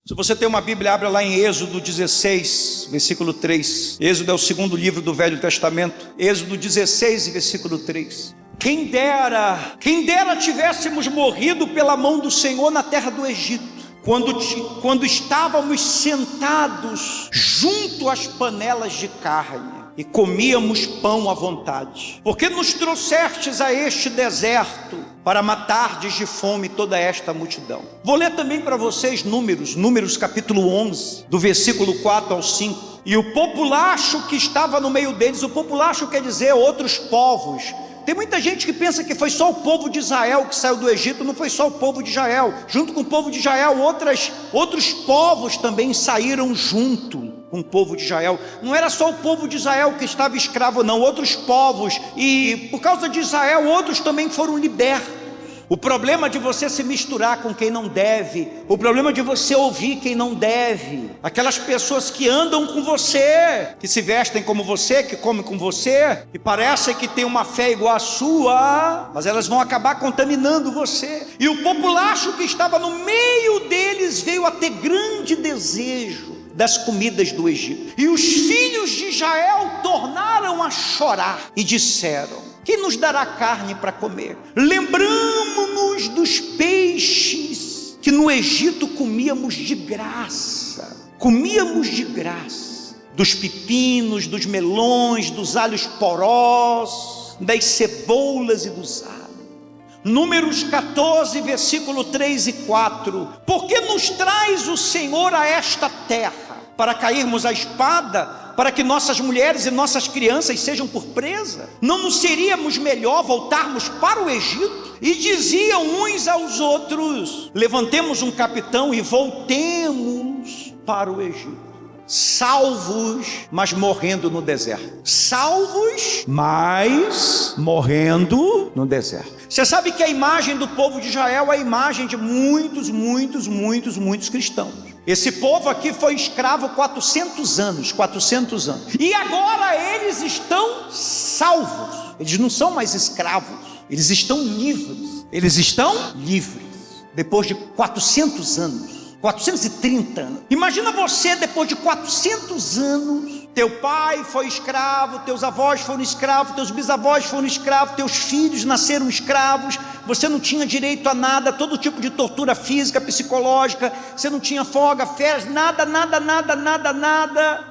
Se você tem uma Bíblia, abra lá em Êxodo 16, versículo 3. Êxodo é o segundo livro do Velho Testamento. Êxodo 16, versículo 3. Quem dera tivéssemos morrido pela mão do Senhor na terra do Egito, quando estávamos sentados junto às panelas de carne e comíamos pão à vontade. Porque nos trouxestes a este deserto para matardes de fome toda esta multidão. Vou ler também para vocês Números capítulo 11, do versículo 4 ao 5. E o populacho que estava no meio deles, o populacho quer dizer outros povos. Tem muita gente que pensa que foi só o povo de Israel que saiu do Egito. Não foi só o povo de Israel. Junto com o povo de Israel, outros povos também saíram junto com o povo de Israel. Não era só o povo de Israel que estava escravo, não. Outros povos. E por causa de Israel, outros também foram libertos. O problema de você se misturar com quem não deve, o problema de você ouvir quem não deve, aquelas pessoas que andam com você, que se vestem como você, que comem com você, que parecem que têm uma fé igual à sua, mas elas vão acabar contaminando você. E o populacho que estava no meio deles veio a ter grande desejo das comidas do Egito. E os filhos de Israel tornaram a chorar e disseram: quem nos dará carne para comer? Lembramo-nos dos peixes que no Egito comíamos de graça. Dos pepinos, dos melões, dos alhos porós, das cebolas e dos alhos. Números 14, versículo 3 e 4. Porque nos traz o Senhor a esta terra, para cairmos à espada, para que nossas mulheres e nossas crianças sejam por presa? Não nos seríamos melhor voltarmos para o Egito? E diziam uns aos outros: levantemos um capitão e voltemos para o Egito. Salvos, mas morrendo no deserto. Salvos, mas morrendo no deserto. Você sabe que a imagem do povo de Israel é a imagem de muitos cristãos. Esse povo aqui foi escravo 400 anos. E agora eles estão salvos. Eles não são mais escravos. Eles estão livres. Depois de 400 anos. 430 anos. Imagina você, depois de 400 anos, teu pai foi escravo, teus avós foram escravos, teus bisavós foram escravos, teus filhos nasceram escravos, você não tinha direito a nada, todo tipo de tortura física, psicológica, você não tinha folga, férias, nada.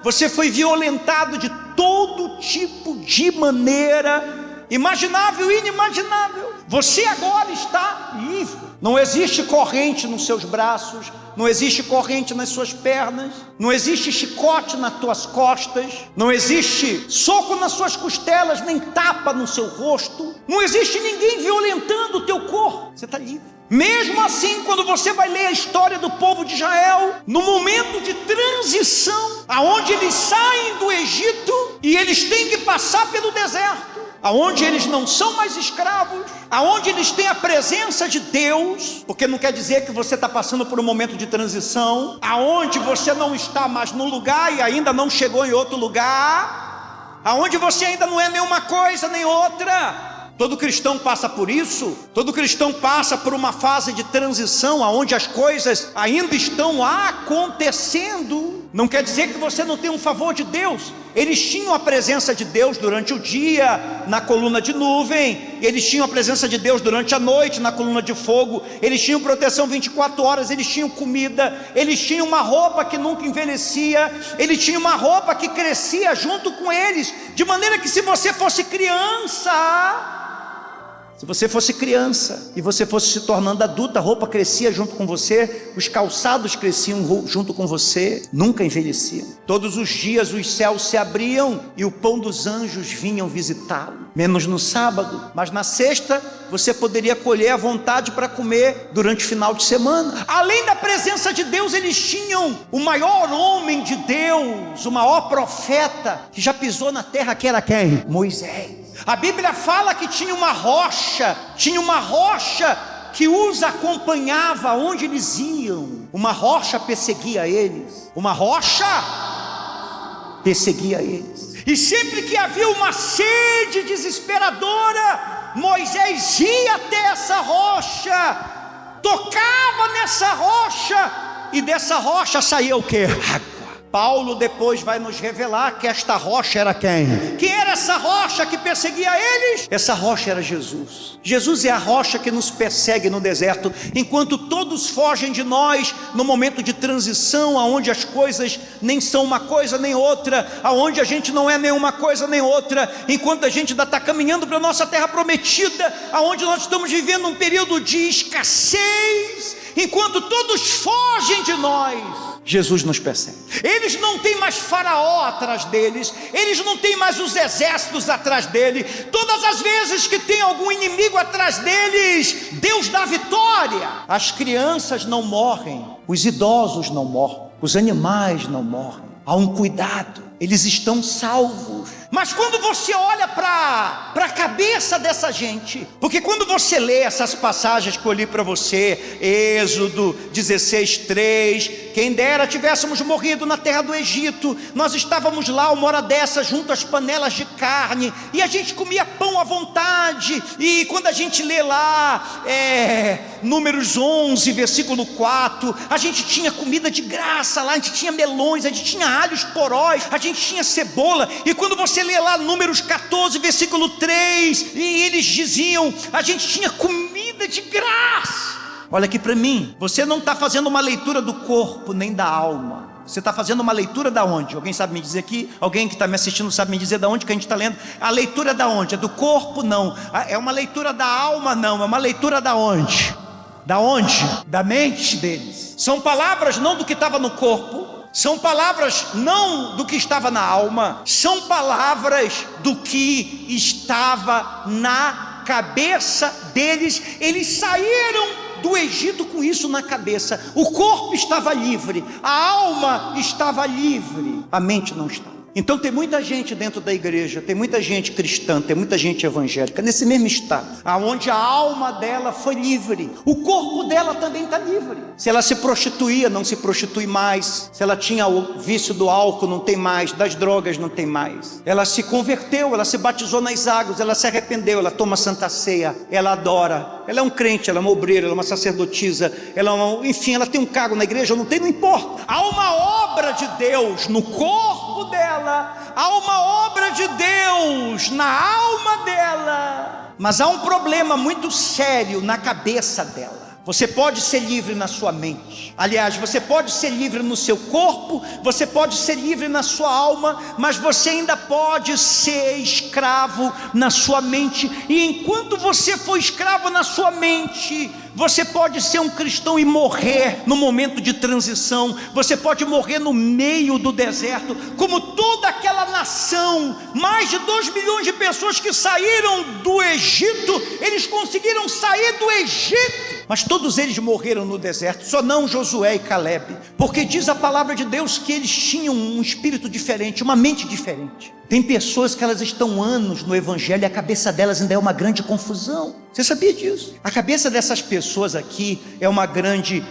Você foi violentado de todo tipo de maneira, imaginável e inimaginável. Você agora está livre. Não existe corrente nos seus braços, não existe corrente nas suas pernas, não existe chicote nas tuas costas, não existe soco nas suas costelas, nem tapa no seu rosto, não existe ninguém violentando o teu corpo. Você está livre. Mesmo assim, quando você vai ler a história do povo de Israel, no momento de transição, aonde eles saem do Egito e eles têm que passar pelo deserto, aonde eles não são mais escravos, aonde eles têm a presença de Deus, porque não quer dizer que você está passando por um momento de transição, aonde você não está mais num lugar e ainda não chegou em outro lugar, aonde você ainda não é nenhuma coisa nem outra. Todo cristão passa por isso. Todo cristão passa por uma fase de transição, onde as coisas ainda estão acontecendo. Não quer dizer que você não tem um favor de Deus. Eles tinham a presença de Deus durante o dia, na coluna de nuvem. Eles tinham a presença de Deus durante a noite, na coluna de fogo. Eles tinham proteção 24 horas, eles tinham comida. Eles tinham uma roupa que nunca envelhecia. Eles tinham uma roupa que crescia junto com eles. De maneira que se você fosse criança e você fosse se tornando adulta, a roupa crescia junto com você, os calçados cresciam junto com você, nunca envelheciam. Todos os dias os céus se abriam e o pão dos anjos vinham visitá-lo, menos no sábado, mas na sexta você poderia colher à vontade para comer durante o final de semana. Além da presença de Deus, eles tinham o maior homem de Deus, o maior profeta que já pisou na terra, que era quem? Moisés. A Bíblia fala que tinha uma rocha que os acompanhava onde eles iam. Uma rocha perseguia eles. E sempre que havia uma sede desesperadora, Moisés ia até essa rocha, tocava nessa rocha e dessa rocha saía o quê? Água. Paulo depois vai nos revelar que esta rocha era quem? Quem era essa rocha que perseguia eles? Essa rocha era Jesus. Jesus é a rocha que nos persegue no deserto, enquanto todos fogem de nós no momento de transição, aonde as coisas nem são uma coisa nem outra, aonde a gente não é nenhuma coisa nem outra, enquanto a gente ainda está caminhando para a nossa terra prometida, aonde nós estamos vivendo um período de escassez, enquanto todos fogem de nós, Jesus nos persegue. Eles não têm mais Faraó atrás deles, eles não têm mais os exércitos atrás dele. Todas as vezes que tem algum inimigo atrás deles, Deus dá vitória. As crianças não morrem, os idosos não morrem, os animais não morrem. Há um cuidado, eles estão salvos. Mas quando você olha para a cabeça dessa gente, porque quando você lê essas passagens que eu li para você, Êxodo 16:3, quem dera tivéssemos morrido na terra do Egito, nós estávamos lá uma hora dessa junto às panelas de carne, e a gente comia pão à vontade, e quando a gente lê lá, Números 11, versículo 4, a gente tinha comida de graça lá, a gente tinha melões, a gente tinha alhos porós, a gente tinha cebola, e quando você lê lá Números 14, versículo 3, e eles diziam, a gente tinha comida de graça. Olha aqui para mim, você não está fazendo uma leitura do corpo nem da alma, você está fazendo uma leitura da onde? Alguém sabe me dizer aqui? Alguém que está me assistindo sabe me dizer da onde que a gente está lendo? A leitura da onde? É do corpo? Não. É uma leitura da alma? Não. É uma leitura da onde? Da onde? Da mente deles. São palavras não do que estava no corpo, são palavras não do que estava na alma, são palavras do que estava na cabeça deles. Eles saíram do Egito com isso na cabeça. O corpo estava livre, a alma estava livre, a mente não estava. Então tem muita gente dentro da igreja, tem muita gente cristã, tem muita gente evangélica nesse mesmo estado, aonde a alma dela foi livre, o corpo dela também está livre. Se ela se prostituía, não se prostitui mais. Se ela tinha o vício do álcool, não tem mais. Das drogas, não tem mais. Ela se converteu, ela se batizou nas águas, ela se arrependeu, ela toma santa ceia, ela adora, ela é um crente, ela é uma obreira, ela é uma sacerdotisa, enfim, ela tem um cargo na igreja, não importa. Há uma obra de Deus no corpo dela, há uma obra de Deus na alma dela, mas há um problema muito sério na cabeça dela. Você pode ser livre na sua mente, aliás, você pode ser livre no seu corpo, você pode ser livre na sua alma, mas você ainda pode ser escravo na sua mente. E enquanto você for escravo na sua mente, você pode ser um cristão e morrer no momento de transição. Você pode morrer no meio do deserto, como toda aquela nação, mais de 2 milhões de pessoas que saíram do Egito. Eles conseguiram sair do Egito, mas todos eles morreram no deserto, só não Josué e Caleb, porque diz a palavra de Deus que eles tinham um espírito diferente, uma mente diferente. Tem pessoas que elas estão anos no evangelho e a cabeça delas ainda é uma grande confusão. Você sabia disso? A cabeça dessas pessoas aqui é uma grande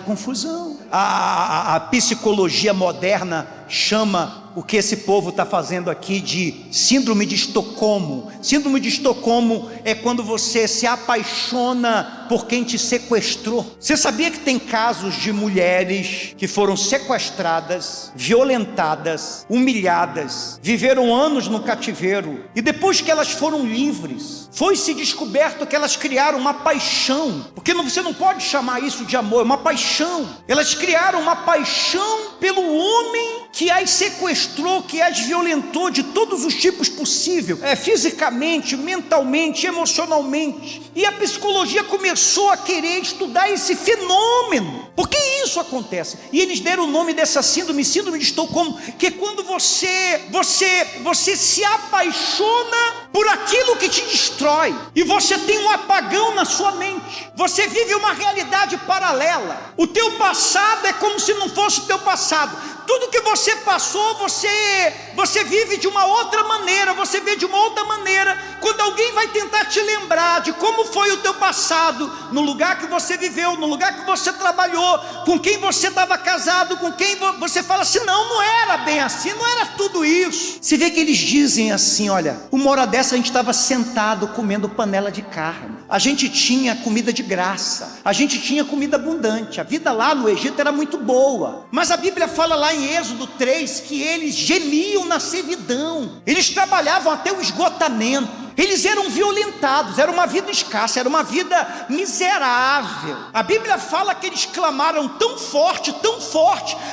confusão. A psicologia moderna chama o que esse povo está fazendo aqui de síndrome de Estocolmo. Síndrome de Estocolmo é quando você se apaixona por quem te sequestrou. Você sabia que tem casos de mulheres que foram sequestradas, violentadas, humilhadas, viveram anos no cativeiro, e depois que elas foram livres, foi-se descoberto que elas criaram uma paixão, porque você não pode chamar isso de amor, é uma paixão. Elas criaram uma paixão pelo homem que as sequestrou, que as violentou de todos os tipos possíveis, fisicamente, mentalmente, emocionalmente. E a psicologia começou a querer estudar esse fenômeno. Por que isso acontece? E eles deram o nome dessa síndrome de Estocolmo, que é quando você se apaixona por aquilo que te destrói, e você tem um apagão na sua mente. Você vive uma realidade paralela. O teu passado é como se não fosse o teu passado. Tudo que você passou, você vive de uma outra maneira, você vê de uma outra maneira. Quando alguém vai tentar te lembrar de como foi o teu passado, no lugar que você viveu, no lugar que você trabalhou, com quem você estava casado, com quem você fala assim, não era bem assim, não era tudo isso. Você vê que eles dizem assim, olha, uma hora dessa dessa a gente estava sentado comendo panela de carne. A gente tinha comida de graça. A gente tinha comida abundante. A vida lá no Egito era muito boa. Mas a Bíblia fala lá em Êxodo 3 que eles gemiam na servidão. Eles trabalhavam até o esgotamento. Eles eram violentados, era uma vida escassa, era uma vida miserável. A Bíblia fala que eles clamaram tão forte,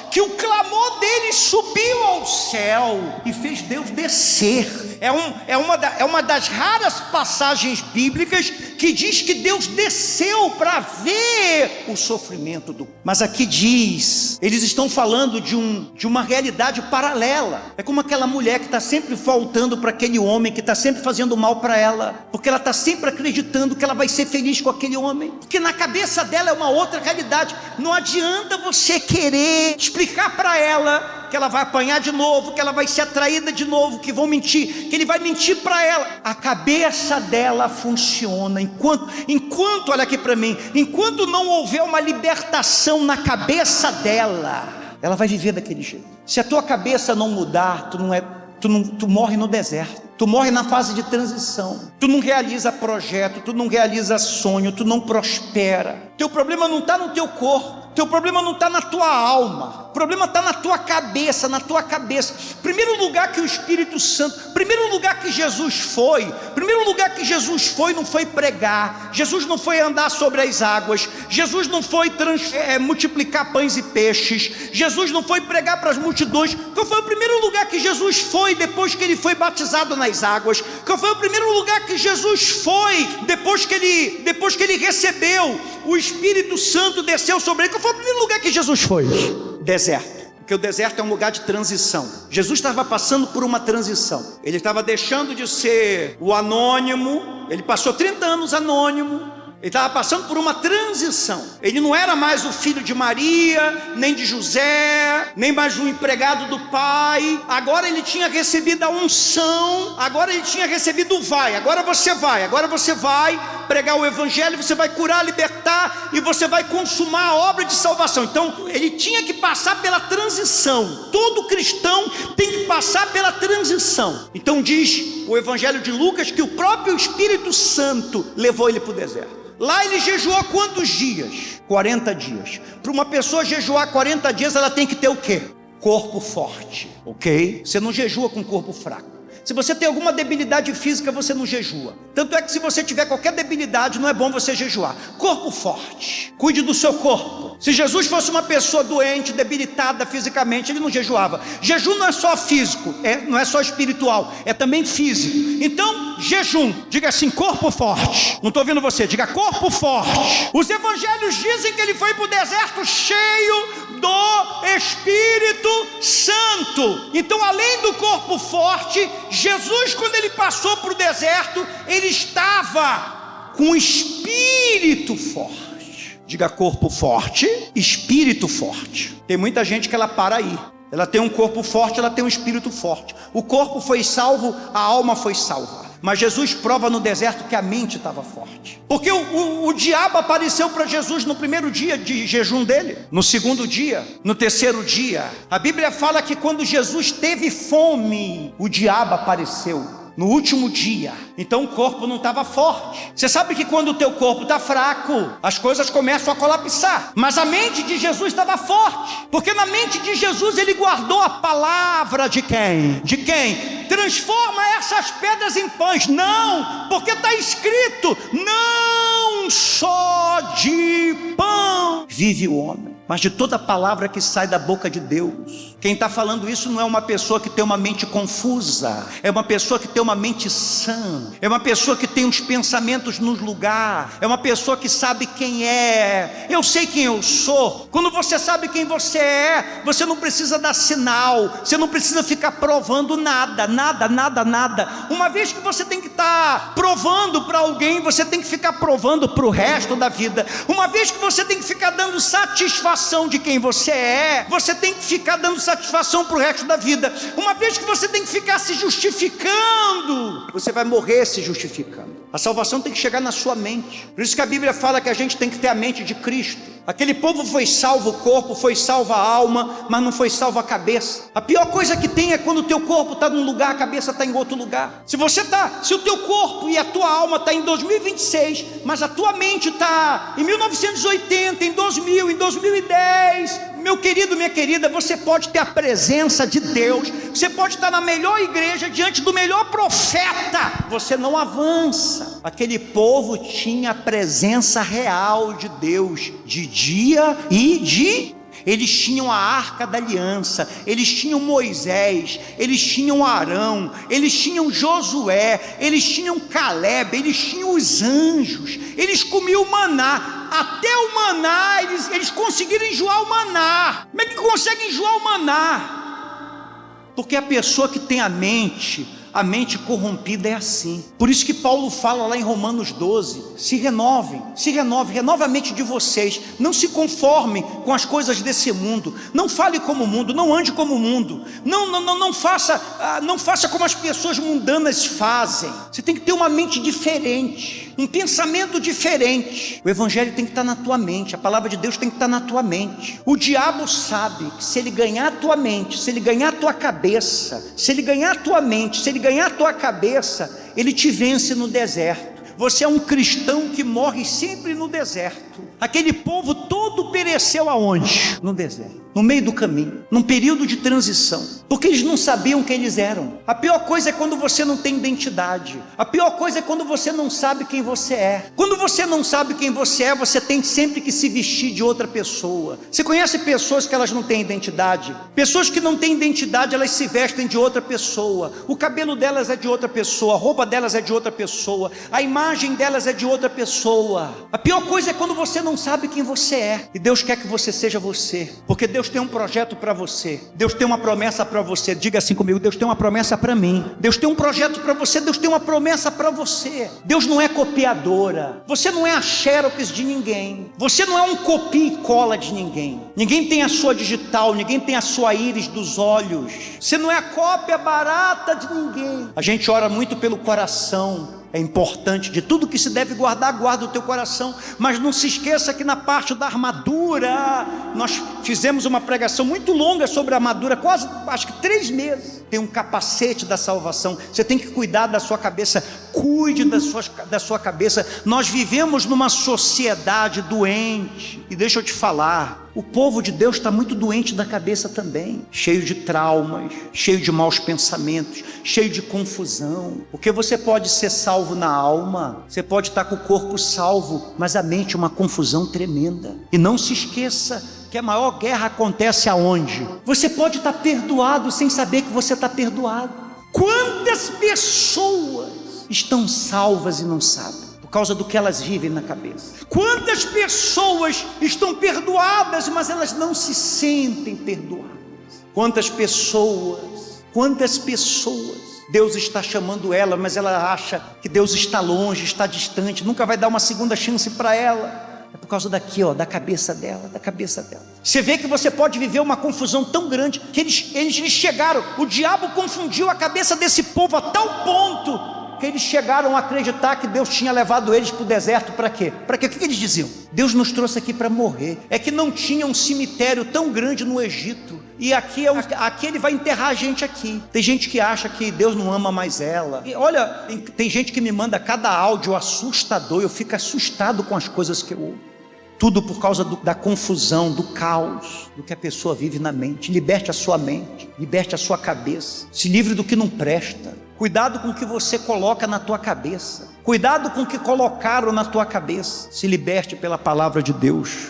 que o clamor deles subiu ao céu e fez Deus descer. É uma das raras passagens bíblicas que diz que Deus desceu para ver o sofrimento do... Mas aqui diz, eles estão falando de uma realidade paralela. É como aquela mulher que está sempre faltando para aquele homem, que está sempre fazendo mal para ela, porque ela está sempre acreditando que ela vai ser feliz com aquele homem, porque na cabeça dela é uma outra realidade. Não adianta você querer explicar para ela que ela vai apanhar de novo, que ela vai ser atraída de novo, que vão mentir, que ele vai mentir para ela. A cabeça dela funciona enquanto olha aqui para mim, enquanto não houver uma libertação na cabeça dela, ela vai viver daquele jeito. Se a tua cabeça não mudar, tu morre no deserto. Tu morre na fase de transição. Tu não realiza projeto, tu não realiza sonho, tu não prospera. Teu problema não está no teu corpo. Teu problema não está na tua alma, o problema está na tua cabeça, Primeiro lugar que o Espírito Santo, primeiro lugar que Jesus foi não foi pregar, Jesus não foi andar sobre as águas, Jesus não foi multiplicar pães e peixes, Jesus não foi pregar para as multidões. Qual foi o primeiro lugar que Jesus foi depois que ele foi batizado nas águas? Qual foi o primeiro lugar que Jesus foi depois que ele recebeu o Espírito Santo, desceu sobre ele? Qual foi o primeiro lugar que Jesus foi? Deserto. Porque o deserto é um lugar de transição. Jesus estava passando por uma transição. Ele estava deixando de ser o anônimo. Ele passou 30 anos anônimo. Ele estava passando por uma transição. Ele não era mais o filho de Maria, nem de José, nem mais um empregado do pai. Agora ele tinha recebido a unção. Agora ele tinha recebido o vai. Agora você vai pregar o evangelho, você vai curar, libertar, e você vai consumar a obra de salvação. Então ele tinha que passar pela transição. Todo cristão tem que passar pela transição. Então diz o evangelho de Lucas que o próprio Espírito Santo levou ele para o deserto. Lá ele jejuou quantos dias? 40 dias. Para uma pessoa jejuar 40 dias, ela tem que ter o quê? Corpo forte, ok? Você não jejua com corpo fraco. Se você tem alguma debilidade física, você não jejua. Tanto é que se você tiver qualquer debilidade, não é bom você jejuar. Corpo forte, cuide do seu corpo. Se Jesus fosse uma pessoa doente, debilitada fisicamente, ele não jejuava. Jejum não é só físico, não é só espiritual, é também físico. Então, jejum, diga assim, corpo forte. Não estou ouvindo você, diga corpo forte. Os evangelhos dizem que ele foi para o deserto cheio do Espírito Santo. Então, além do corpo forte, Jesus, quando ele passou para o deserto, ele estava com o espírito forte. Diga corpo forte, espírito forte. Tem muita gente que ela para aí. Ela tem um corpo forte, ela tem um espírito forte. O corpo foi salvo, a alma foi salva. Mas Jesus prova no deserto que a mente estava forte. Porque o diabo apareceu para Jesus no primeiro dia de jejum dele, no segundo dia, no terceiro dia. A Bíblia fala que quando Jesus teve fome, o diabo apareceu no último dia. Então o corpo não estava forte. Você sabe que quando o teu corpo está fraco, as coisas começam a colapsar. Mas a mente de Jesus estava forte, porque na mente de Jesus ele guardou a palavra de quem? De quem? Transforma essas pedras em pães. Não, porque está escrito, não só de pão vive o homem, mas de toda palavra que sai da boca de Deus. Quem está falando isso não é uma pessoa que tem uma mente confusa, é uma pessoa que tem uma mente sã, é uma pessoa que tem os pensamentos no lugar, é uma pessoa que sabe quem é. Eu sei quem eu sou. Quando você sabe quem você é, você não precisa dar sinal, você não precisa ficar provando nada. Uma vez que você tem que estar provando para alguém, você tem que ficar provando para o resto da vida. Uma vez que você tem que ficar dando satisfação de quem você é, você tem que ficar dando satisfação para o resto da vida. Uma vez que você tem que ficar se justificando, você vai morrer se justificando. A salvação tem que chegar na sua mente. Por isso que a Bíblia fala que a gente tem que ter a mente de Cristo. Aquele povo foi salvo o corpo, foi salva a alma, mas não foi salva a cabeça. A pior coisa que tem é quando o teu corpo está num lugar, a cabeça está em outro lugar. Se o teu corpo e a tua alma está em 2026, mas a tua mente está em 1980, em 2000, em 2010, meu querido, minha querida, você pode ter a presença de Deus, você pode estar na melhor igreja, diante do melhor profeta, você não avança. Aquele povo tinha a presença real de Deus, de dia e de... Eles tinham a arca da aliança, eles tinham Moisés, eles tinham Arão, eles tinham Josué, eles tinham Caleb, eles tinham os anjos, eles comiam maná, até o maná, eles conseguiram enjoar o maná. Como é que conseguem enjoar o maná? Porque a pessoa que tem a mente corrompida é assim. Por isso que Paulo fala lá em Romanos 12, se renove a mente de vocês, não se conformem com as coisas desse mundo, não fale como o mundo, não ande como o mundo, não faça como as pessoas mundanas fazem. Você tem que ter uma mente diferente, um pensamento diferente. O evangelho tem que estar na tua mente, a palavra de Deus tem que estar na tua mente. O diabo sabe que se ele ganhar a tua mente, se ele ganhar a tua cabeça, se ele ganhar a tua mente, se ele ganhar a tua cabeça, ele te vence no deserto. Você é um cristão que morre sempre no deserto. Aquele povo todo pereceu aonde? No deserto, no meio do caminho, num período de transição, porque eles não sabiam quem eles eram. A pior coisa é quando você não tem identidade. A pior coisa é quando você não sabe quem você é. Quando você não sabe quem você é, você tem sempre que se vestir de outra pessoa. Você conhece pessoas que elas não têm identidade? Pessoas que não têm identidade, elas se vestem de outra pessoa. O cabelo delas é de outra pessoa, a roupa delas é de outra pessoa, a imagem delas é de outra pessoa. A pior coisa é quando você não sabe quem você é. E Deus quer que você seja você, porque Deus tem um projeto para você. Deus tem uma promessa para você. Diga assim comigo: Deus tem uma promessa para mim. Deus tem um projeto para você. Deus tem uma promessa para você. Deus não é copiadora. Você não é a xerox de ninguém. Você não é um copia e cola de ninguém. Ninguém tem a sua digital. Ninguém tem a sua íris dos olhos. Você não é a cópia barata de ninguém. A gente ora muito pelo coração. É importante, de tudo que se deve guardar, guarda o teu coração. Mas não se esqueça que na parte da armadura, nós fizemos uma pregação muito longa sobre a armadura, quase, acho que 3 meses. Tem um capacete da salvação. Você tem que cuidar da sua cabeça. Cuide da sua cabeça. Nós vivemos numa sociedade doente. E deixa eu te falar, o povo de Deus está muito doente da cabeça também, cheio de traumas, cheio de maus pensamentos, cheio de confusão. Porque você pode ser salvo na alma, você pode estar com o corpo salvo, mas a mente é uma confusão tremenda. E não se esqueça que a maior guerra acontece aonde? Você pode estar perdoado sem saber que você está perdoado. Quantas pessoas estão salvas e não sabem, por causa do que elas vivem na cabeça? Quantas pessoas estão perdoadas, mas elas não se sentem perdoadas? Quantas pessoas Deus está chamando ela, mas ela acha que Deus está longe, está distante, nunca vai dar uma segunda chance para ela. É por causa daqui, da cabeça dela, Você vê que você pode viver uma confusão tão grande, que eles chegaram, o diabo confundiu a cabeça desse povo a tal ponto, que eles chegaram a acreditar que Deus tinha levado eles para o deserto. Para quê? O que eles diziam? Deus nos trouxe aqui para morrer. É que não tinha um cemitério tão grande no Egito, e aqui ele vai enterrar a gente aqui. Tem gente que acha que Deus não ama mais ela. E olha, tem gente que me manda cada áudio assustador, eu fico assustado com as coisas que eu ouço. Tudo por causa da confusão, do caos, do que a pessoa vive na mente. Liberte a sua mente, liberte a sua cabeça, se livre do que não presta. Cuidado com o que você coloca na tua cabeça. Cuidado com o que colocaram na tua cabeça. Se liberte pela palavra de Deus.